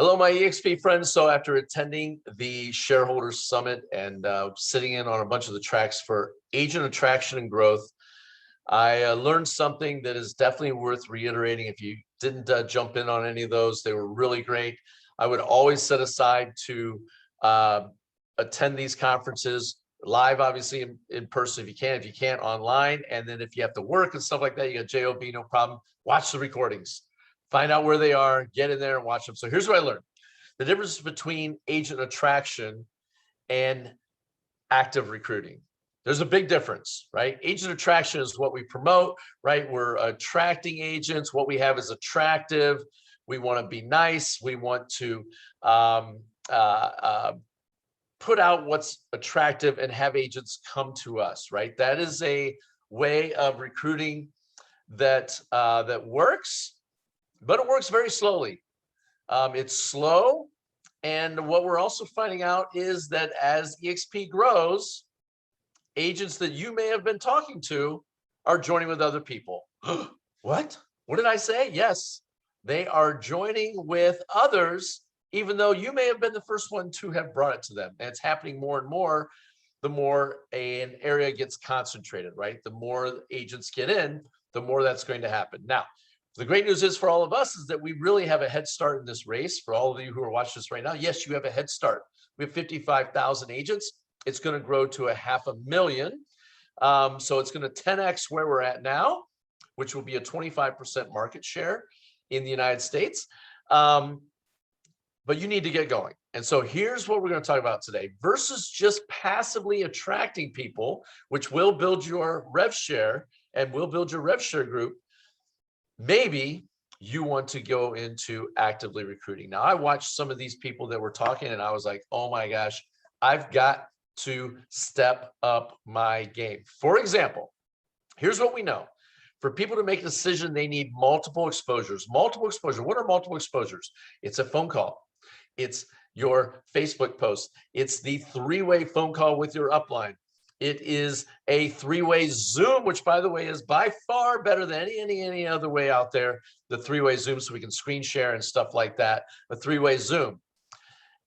Hello, my EXP friends. So after attending the shareholders summit and sitting in on a bunch of the tracks for agent attraction and growth, I learned something that is definitely worth reiterating. If you didn't jump in on any of those, they were really great. I would always set aside to attend these conferences live, obviously in person if you can. If you can't, online. And then if you have to work and stuff like that, you got JOB, no problem. Watch the recordings. Find out where they are, get in there and watch them. So here's what I learned. The difference between agent attraction and active recruiting. There's a big difference, right? Agent attraction is what we promote, right? We're attracting agents. What we have is attractive. We want to be nice. We want to put out what's attractive and have agents come to us, right? That is a way of recruiting that that works, but it works very slowly. It's slow. And what we're also finding out is that as EXP grows, agents that you may have been talking to are joining with other people. What? What did I say? Yes, they are joining with others, even though you may have been the first one to have brought it to them. And it's happening more and more, the more an area gets concentrated, right? The more agents get in, the more that's going to happen. Now, the great news is for all of us is that we really have a head start in this race. For all of you who are watching this right now, yes, you have a head start. We have 55,000 agents. It's going to grow to 500,000. So it's going to 10x where we're at now, which will be a 25% market share in the United States. But you need to get going. And so here's what we're going to talk about today versus just passively attracting people, which will build your rev share and will build your rev share group. Maybe you want to go into actively recruiting. Now, I watched some of these people that were talking and I was like, oh my gosh, I've got to step up my game. For example, here's what we know. For people to make a decision, they need multiple exposures. Multiple exposure. What are multiple exposures? It's a phone call. It's your Facebook post. It's the three-way phone call with your upline. It is a three-way Zoom, which, by the way, is by far better than any other way out there. The three-way Zoom, so we can screen share and stuff like that. A three-way Zoom.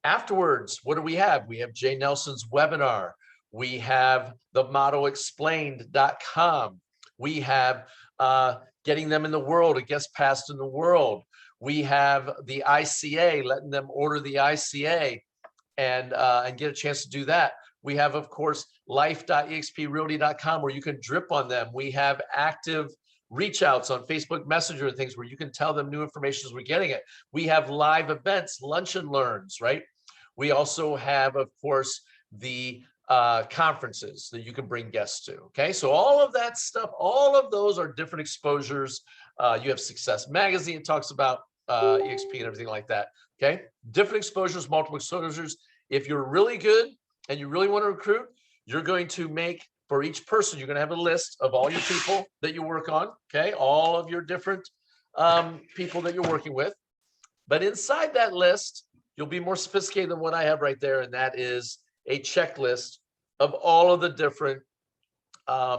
Afterwards, what do we have? We have Jay Nelson's webinar. We have the modelexplained.com. We have getting them in the world, it gets passed in the world. We have the ICA, letting them order the ICA and get a chance to do that. We have, of course, life.exprealty.com where you can drip on them. We have active reach outs on Facebook Messenger and things where you can tell them new information as we're getting it. We have live events, lunch and learns, right? We also have, of course, the conferences that you can bring guests to. Okay, so all of that stuff, all of those are different exposures. You have Success Magazine, it talks about EXP and everything like that. Okay, different exposures, multiple exposures. If you're really good and you really want to recruit, you're going to make, for each person, you're going to have a list of all your people that you work on. Okay, all of your different people that you're working with. But inside that list, you'll be more sophisticated than what I have right there, and that is a checklist of all of the different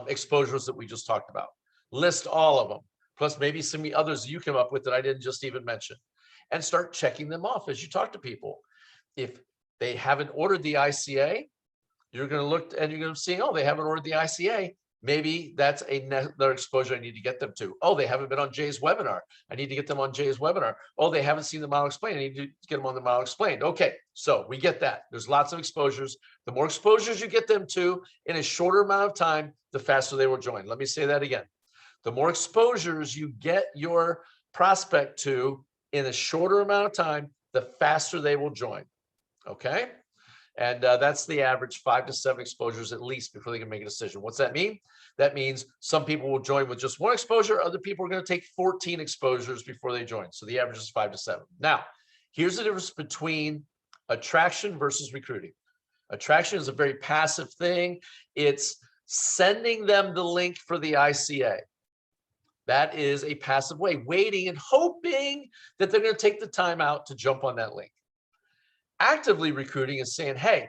exposures that we just talked about. List all of them, plus maybe some others you come up with that I didn't just even mention, and start checking them off as you talk to people. If they haven't ordered the ICA, you're going to look and you're going to see, oh, they haven't ordered the ICA. Maybe that's another exposure I need to get them to. Oh, they haven't been on Jay's webinar. I need to get them on Jay's webinar. Oh, they haven't seen the Model Explained. I need to get them on the Model Explained. Okay, so we get that. There's lots of exposures. The more exposures you get them to in a shorter amount of time, the faster they will join. Let me say that again. The more exposures you get your prospect to in a shorter amount of time, the faster they will join. Okay? And that's the average 5 to 7 exposures at least before they can make a decision. What's that mean? That means some people will join with just 1 exposure. Other people are going to take 14 exposures before they join. So the average is 5 to 7. Now, here's the difference between attraction versus recruiting. Attraction is a very passive thing. It's sending them the link for the ICA. That is a passive way, waiting and hoping that they're going to take the time out to jump on that link. Actively recruiting is saying, hey,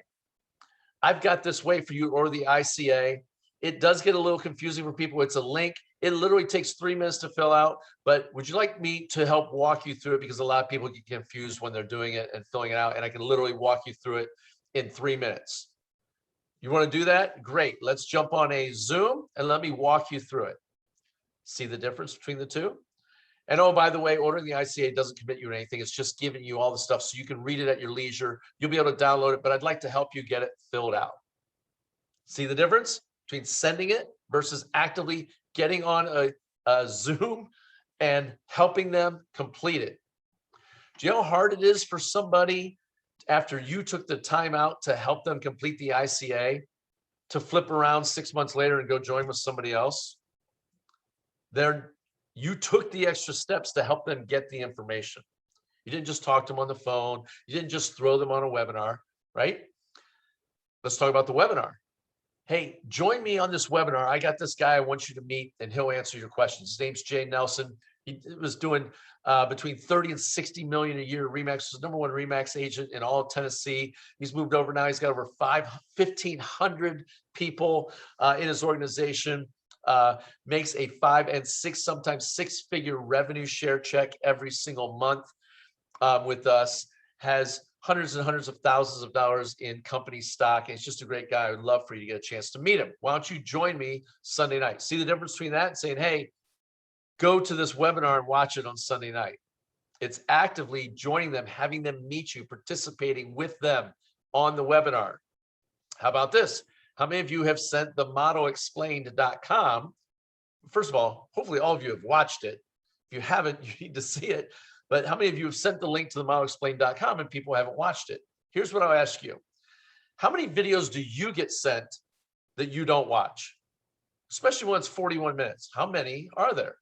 I've got this way for you to order the ICA. It does get a little confusing for people. It's a link. It literally takes 3 minutes to fill out, but would you like me to help walk you through it? Because a lot of people get confused when they're doing it and filling it out, and I can literally walk you through it in 3 minutes. You want to do that? Great. Let's jump on a Zoom and let me walk you through it. See the difference between the two? And oh, by the way, ordering the ICA doesn't commit you to anything. It's just giving you all the stuff so you can read it at your leisure. You'll be able to download it, but I'd like to help you get it filled out. See the difference between sending it versus actively getting on a Zoom and helping them complete it? Do you know how hard it is for somebody after you took the time out to help them complete the ICA to flip around 6 months later and go join with somebody else? You took the extra steps to help them get the information. You didn't just talk to them on the phone. You didn't just throw them on a webinar, right? Let's talk about the webinar. Hey, join me on this webinar. I got this guy I want you to meet, and he'll answer your questions. His name's Jay Nelson. He was doing between 30 and 60 million a year. RE/MAX was #1 RE/MAX agent in all of Tennessee. He's moved over now. He's got over 1,500 people in his organization. Makes a 5 and 6, sometimes 6-figure revenue share check every single month with us. Has hundreds and hundreds of thousands of dollars in company stock. And he's just a great guy. I would love for you to get a chance to meet him. Why don't you join me Sunday night? See the difference between that and saying, hey, go to this webinar and watch it on Sunday night. It's actively joining them, having them meet you, participating with them on the webinar. How about this? How many of you have sent the modelexplained.com? First of all, hopefully all of you have watched it. If you haven't, you need to see it. But how many of you have sent the link to the modelexplained.com and people haven't watched it? Here's what I'll ask you. How many videos do you get sent that you don't watch? Especially when it's 41 minutes. How many are there?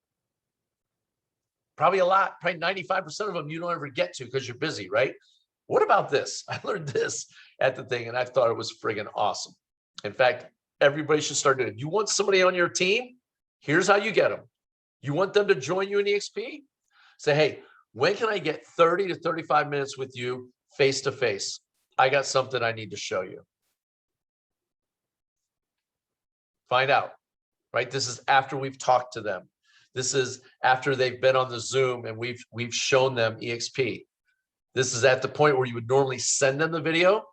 Probably a lot. Probably 95% of them you don't ever get to because you're busy, right? What about this? I learned this at the thing and I thought it was friggin' awesome. In fact, everybody should start doing it. You want somebody on your team? Here's how you get them. You want them to join you in EXP? Say, hey, when can I get 30 to 35 minutes with you face to face? I got something I need to show you. Find out, right? This is after we've talked to them. This is after they've been on the Zoom and we've shown them EXP. This is at the point where you would normally send them the video.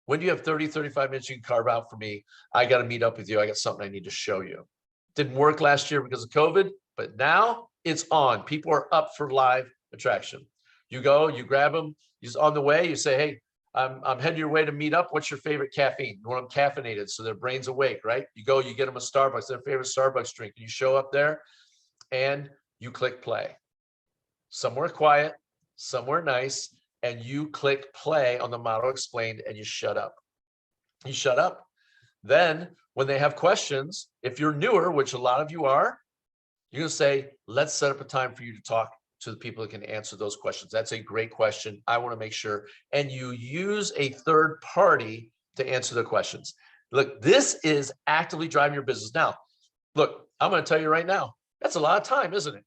When do you have 30, 35 minutes you can carve out for me? I got to meet up with you. I got something I need to show you. Didn't work last year because of COVID, but now it's on. People are up for live attraction. You go, you grab them, he's on the way, you say, hey, I'm heading your way to meet up. What's your favorite caffeine? You want them caffeinated so their brain's awake, right? You go, you get them a Starbucks, their favorite Starbucks drink, and you show up there and you click play. Somewhere quiet, somewhere nice, and you click play on the Model Explained and you shut up. You shut up. Then when they have questions, if you're newer, which a lot of you are, you're gonna say, let's set up a time for you to talk to the people that can answer those questions. That's a great question. I want to make sure. And you use a third party to answer the questions. Look, this is actively driving your business. Now, look, I'm going to tell you right now, that's a lot of time, isn't it?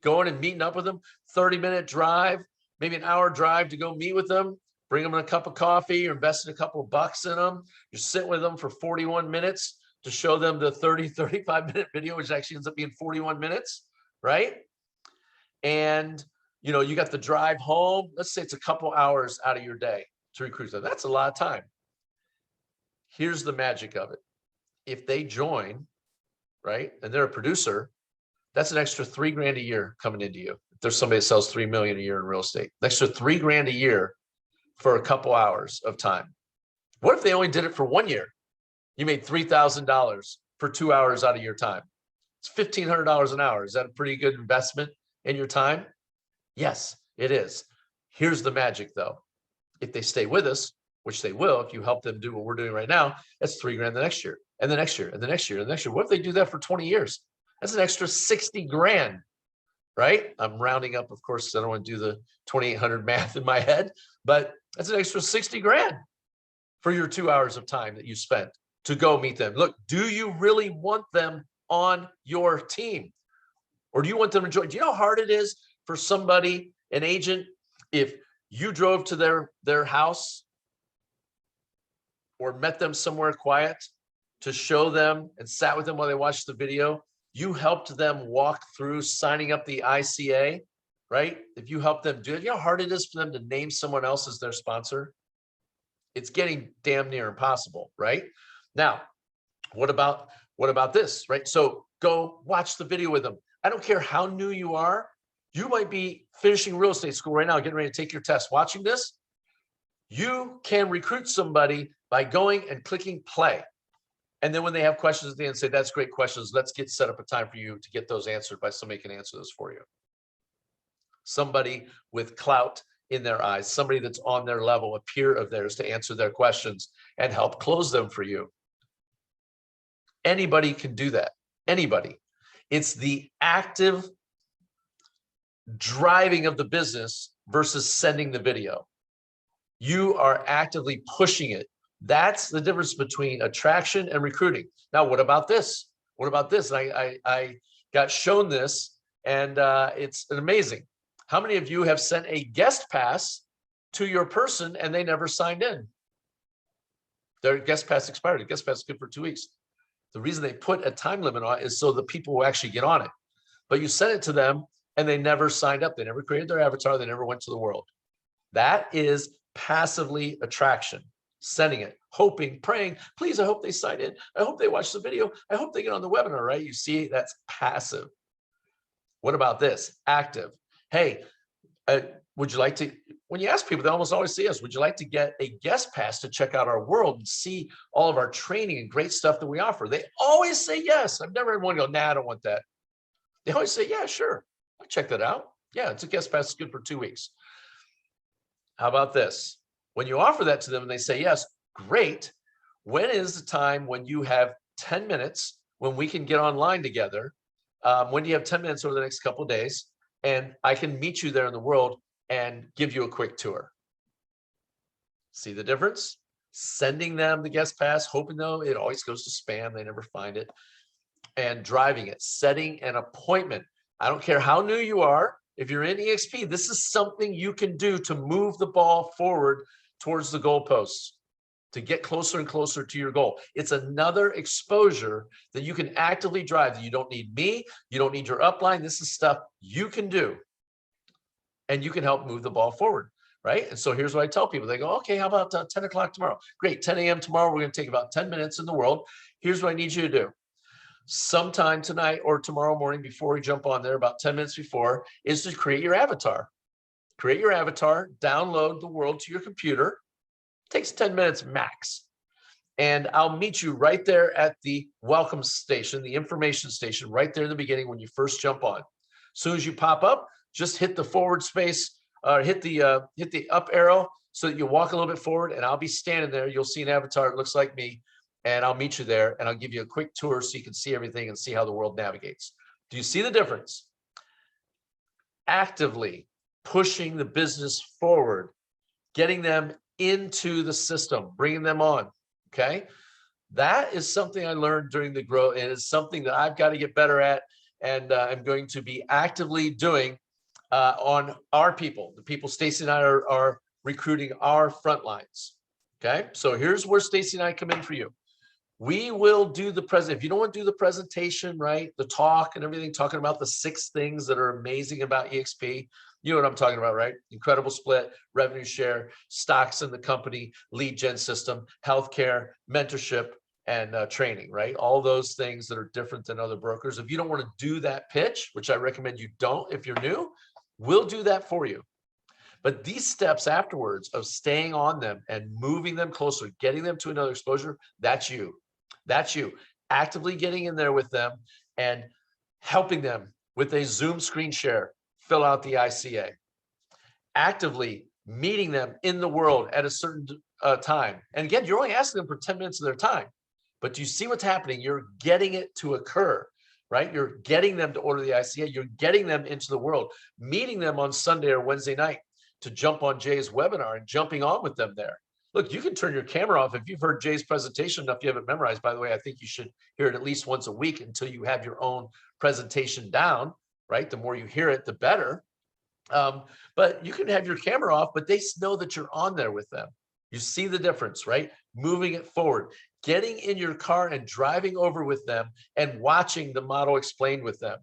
Going and meeting up with them, 30-minute drive, maybe an hour drive to go meet with them, bring them a cup of coffee, you're investing a couple of bucks in them. You're sitting with them for 41 minutes to show them the 30, 35-minute video, which actually ends up being 41 minutes, right? And, you know, you got the drive home. Let's say it's a couple hours out of your day to recruit them. That's a lot of time. Here's the magic of it. If they join, right, and they're a producer, that's an extra $3,000 a year coming into you. If there's somebody that sells $3 million a year in real estate, an extra $3,000 a year for a couple hours of time. What if they only did it for 1 year? You made $3,000 for 2 hours out of your time. It's $1,500 an hour. Is that a pretty good investment in your time? Yes, it is. Here's the magic though. If they stay with us, which they will, if you help them do what we're doing right now, that's $3,000 the next year, and the next year, and the next year, and the next year. What if they do that for 20 years? That's an extra $60,000, right? I'm rounding up, of course, I don't want to do the 2,800 math in my head, but that's an extra $60,000 for your 2 hours of time that you spent to go meet them. Look, do you really want them on your team? Or do you want them to join? Do you know how hard it is for somebody, an agent, if you drove to their house or met them somewhere quiet to show them and sat with them while they watched the video. You helped them walk through signing up the ICA, right? If you help them do it, you know how hard it is for them to name someone else as their sponsor? It's getting damn near impossible, right? Now, what about this, right? So go watch the video with them. I don't care how new you are. You might be finishing real estate school right now, getting ready to take your test. Watching this, you can recruit somebody by going and clicking play. And then when they have questions at the end, say, that's great questions. Let's get set up a time for you to get those answered by somebody who can answer those for you. Somebody with clout in their eyes, somebody that's on their level, a peer of theirs, to answer their questions and help close them for you. Anybody can do that. Anybody. It's the active driving of the business versus sending the video. You are actively pushing it. That's the difference between attraction and recruiting. Now, what about this? What about this? I got shown this, and it's amazing. How many of you have sent a guest pass to your person and they never signed in? Their guest pass expired. The guest pass is good for 2 weeks. The reason they put a time limit on it is so the people will actually get on it. But you sent it to them and they never signed up. They never created their avatar. They never went to the world. That is passively attraction. Sending it, hoping, praying, please, I hope they sign in. I hope they watch the video. I hope they get on the webinar, right? You see, that's passive. What about this? Active. Hey, would you like to, when you ask people, they almost always say yes. Would you like to get a guest pass to check out our world and see all of our training and great stuff that we offer? They always say yes. I've never had one go, nah, I don't want that. They always say, yeah, sure. I'll check that out. Yeah, it's a guest pass. It's good for 2 weeks. How about this? When you offer that to them and they say yes, great. When is the time when you have 10 minutes when we can get online together? When do you have 10 minutes over the next couple of days? And I can meet you there in the world and give you a quick tour. See the difference? Sending them the guest pass, hoping though it always goes to spam, they never find it, and driving it, setting an appointment. I don't care how new you are. If you're in EXP, this is something you can do to move the ball forward towards the goalposts, to get closer and closer to your goal. It's another exposure that you can actively drive. You don't need me. You don't need your upline. This is stuff you can do, and you can help move the ball forward, right? And so here's what I tell people. They go, okay, how about 10 o'clock tomorrow? Great, 10 a.m. tomorrow. We're going to take about 10 minutes in the world. Here's what I need you to do. Sometime tonight or tomorrow morning before we jump on there, about 10 minutes before, is to create your avatar. Create your avatar, download the world to your computer. It takes 10 minutes max. And I'll meet you right there at the welcome station, the information station, right there in the beginning when you first jump on. As soon as you pop up, just hit the forward space, hit the up arrow so that you walk a little bit forward, and I'll be standing there. You'll see an avatar that looks like me, and I'll meet you there, and I'll give you a quick tour so you can see everything and see how the world navigates. Do you see the difference? Actively pushing the business forward, getting them into the system, bringing them on, okay? That is something I learned during the growth, and it's something that I've got to get better at, and I'm going to be actively doing on our people. The people Stacy and I are recruiting our front lines, okay? So here's where Stacy and I come in for you. We will do the present. If you don't want to do the presentation, right, the talk and everything, talking about the 6 things that are amazing about EXP, you know what I'm talking about, right? Incredible split, revenue share, stocks in the company, lead gen system, healthcare, mentorship, and training, right? All those things that are different than other brokers. If you don't want to do that pitch, which I recommend you don't if you're new, we'll do that for you. But these steps afterwards of staying on them and moving them closer, getting them to another exposure, that's you. That's you. Actively getting in there with them and helping them with a Zoom screen share, fill out the ICA. Actively meeting them in the world at a certain time. And again, you're only asking them for 10 minutes of their time. But do you see what's happening? You're getting it to occur, right? You're getting them to order the ICA. You're getting them into the world, meeting them on Sunday or Wednesday night to jump on Jay's webinar and jumping on with them there. Look, you can turn your camera off if you've heard Jay's presentation enough. You have it memorized. By the way, I think you should hear it at least once a week until you have your own presentation down, right? The more you hear it, the better. But you can have your camera off, but they know that you're on there with them. You see the difference, right? Moving it forward, getting in your car and driving over with them and watching the model explained with them.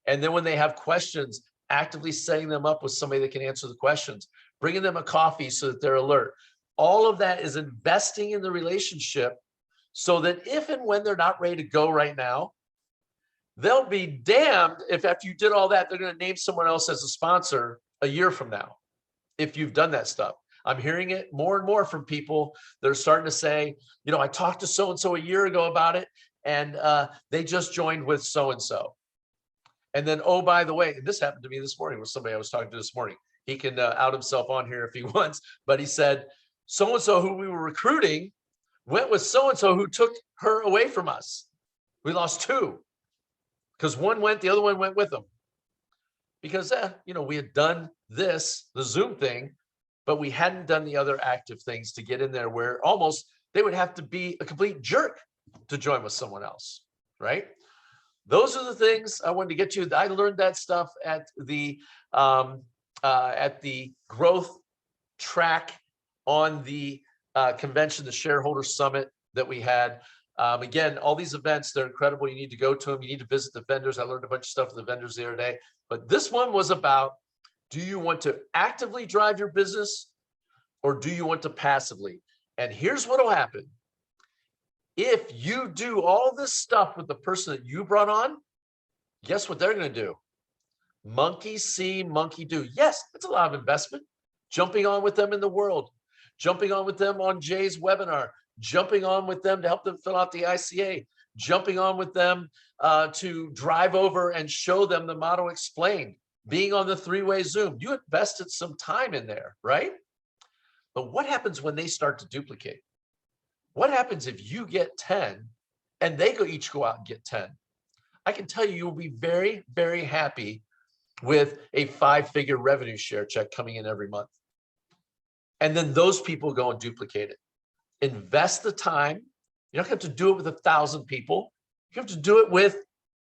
And then when they have questions, actively setting them up with somebody that can answer the questions, bringing them a coffee so that they're alert. All of that is investing in the relationship so that if and when they're not ready to go right now, they'll be damned if after you did all that, they're going to name someone else as a sponsor a year from now, if you've done that stuff. I'm hearing it more and more from people that are starting to say, you know, I talked to so-and-so a year ago about it, and they just joined with so-and-so. And then, oh, by the way, and this happened to me this morning with somebody I was talking to this morning. He can out himself on here if he wants, but he said, so-and-so who we were recruiting went with so-and-so who took her away from us. We lost two because one went, the other one went with them. Because, you know, we had done this, the Zoom thing, but we hadn't done the other active things to get in there where almost they would have to be a complete jerk to join with someone else, right? Those are the things I wanted to get you. I learned that stuff at the growth track on the convention, the shareholder summit that we had. Again, all these events, they're incredible. You need to go to them. You need to visit the vendors. I learned a bunch of stuff from the vendors the other day. But this one was about, do you want to actively drive your business or do you want to passively? And here's what will happen. If you do all this stuff with the person that you brought on, guess what they're going to do? Monkey see, monkey do. Yes, it's a lot of investment. Jumping on with them in the world, jumping on with them on Jay's webinar, jumping on with them to help them fill out the ICA, jumping on with them to drive over and show them the model explained, being on the three-way Zoom. You invested some time in there, right? But what happens when they start to duplicate? What happens if you get 10 and they each go out and get 10? I can tell you, you'll be very, very happy with a 5-figure revenue share check coming in every month. And then those people go and duplicate it. Invest the time. You don't have to do it with 1,000 people. You have to do it with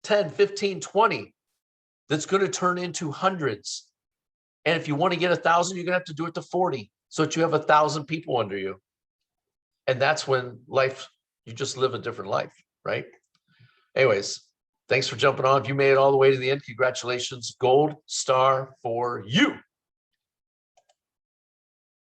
10, 15, 20. That's going to turn into hundreds. And if you want to get 1,000, you're going to have to do it to 40 so that you have 1,000 people under you. And that's when life, you just live a different life, right? Anyways, thanks for jumping on. If you made it all the way to the end, congratulations. Gold star for you.